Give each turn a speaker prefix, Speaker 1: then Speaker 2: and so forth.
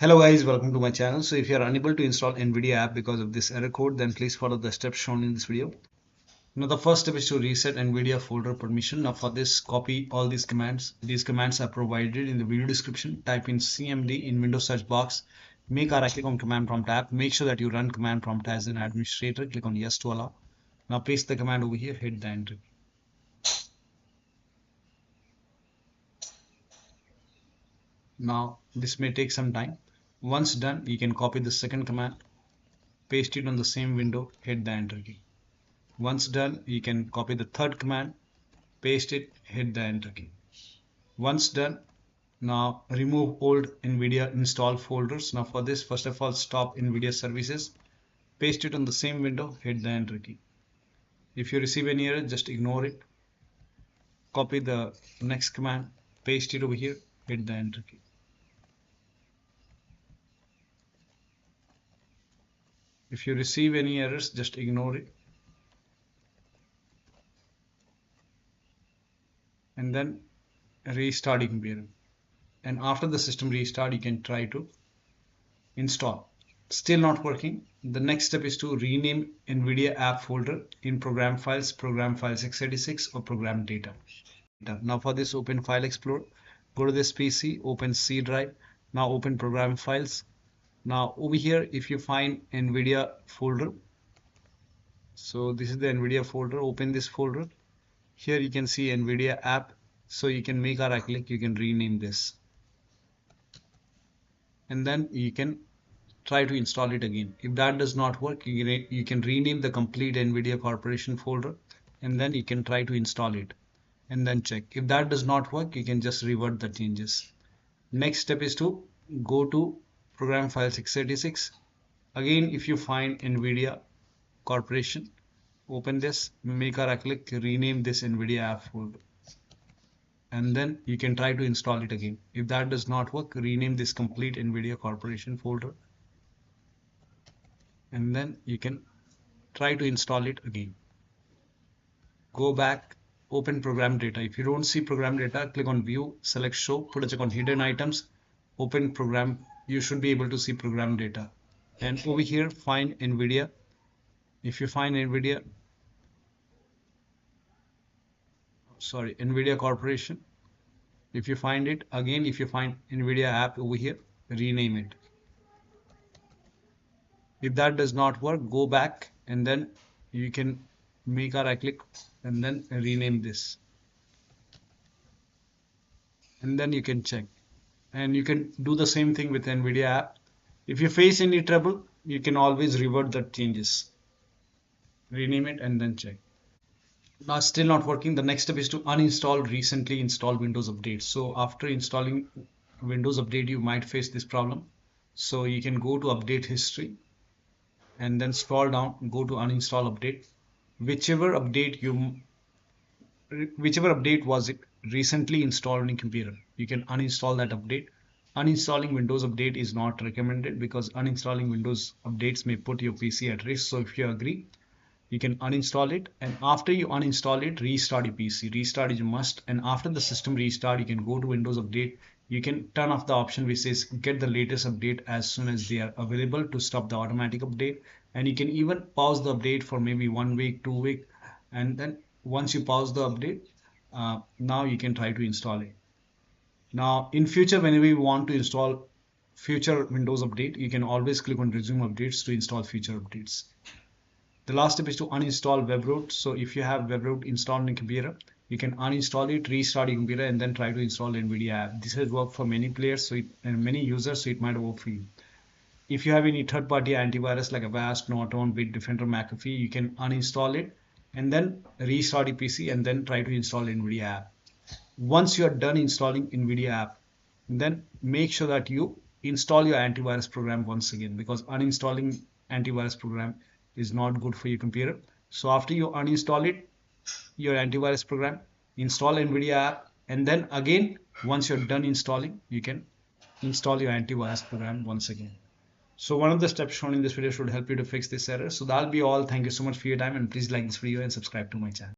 Speaker 1: Hello guys, welcome to my channel. So if you are unable to install NVIDIA app because of this error code, then please follow the steps shown in this video. Now the first step is to reset NVIDIA folder permission. Now for this, copy all these commands. These commands are provided in the video description. Type in CMD in Windows search box. Make a right click on command prompt app. Make sure that you run command prompt as an administrator. Click on yes to allow. Now paste the command over here, hit the enter. Now this may take some time. Once done, you can copy the second command, paste it on the same window, hit the enter key. Once done, you can copy the third command, paste it, hit the enter key. Once done, now remove old NVIDIA install folders. Now for this, first of all, stop NVIDIA services, paste it on the same window, hit the enter key. If you receive any error, just ignore it. Copy the next command, paste it over here, hit the enter key. If you receive any errors, just ignore it. And then restart your computer. And after the system restart, you can try to install. Still not working. The next step is to rename NVIDIA app folder in program files x86 or ProgramData. Now for this, open File Explorer. Go to this PC, open C drive. Now open program files. Now over here, if you find NVIDIA folder, so this is the NVIDIA folder, open this folder. Here you can see NVIDIA app, so you can make a right click, you can rename this. And then you can try to install it again. If that does not work, you can rename the complete NVIDIA Corporation folder, and then you can try to install it and then check. If that does not work, you can just revert the changes. Next step is to go to program files x86. Again, if you find NVIDIA Corporation, open this, make a right click, rename this NVIDIA app folder, and then you can try to install it again. If that does not work, rename this complete NVIDIA Corporation folder, and then you can try to install it again. Go back, open ProgramData. If you don't see ProgramData, click on view, select show, put a check on hidden items, open program. You should be able to see ProgramData, and over here find NVIDIA. If you find NVIDIA Corporation, if you find it again, if you find NVIDIA app over here, rename it. If that does not work, go back and then you can make a right click and then rename this, and then you can check. And you can do the same thing with NVIDIA app. If you face any trouble, you can always revert the changes. Rename it and then check. Now still not working. The next step is to uninstall recently installed Windows updates. So after installing Windows update, you might face this problem. So you can go to update history and then scroll down, go to uninstall update. Whichever update was it recently installed in computer, you can uninstall that update. Uninstalling Windows update is not recommended because uninstalling Windows updates may put your PC at risk. So if you agree, you can uninstall it, and after you uninstall it, restart your PC. Restart is a must, and after the system restart, you can go to Windows update. You can turn off the option which says get the latest update as soon as they are available to stop the automatic update, and you can even pause the update for maybe 1 week, 2 weeks, and then once you pause the update, now you can try to install it. Now in future, whenever you want to install future Windows update, you can always click on resume updates to install future updates. The last step is to uninstall webroot. So if you have webroot installed in your computer, you can uninstall it, restart your computer, and then try to install NVIDIA app. This has worked for many players and many users, so it might work for you. If you have any third-party antivirus like Avast, Norton, Bitdefender, McAfee, you can uninstall it and then restart your PC and then try to install NVIDIA app. Once you are done installing NVIDIA app, then make sure that you install your antivirus program once again, because uninstalling antivirus program is not good for your computer. So after you uninstall it, your antivirus program, install NVIDIA app, and then again, once you're done installing, you can install your antivirus program once again. So one of the steps shown in this video should help you to fix this error. So that'll be all. Thank you so much for your time, and please like this video and subscribe to my channel.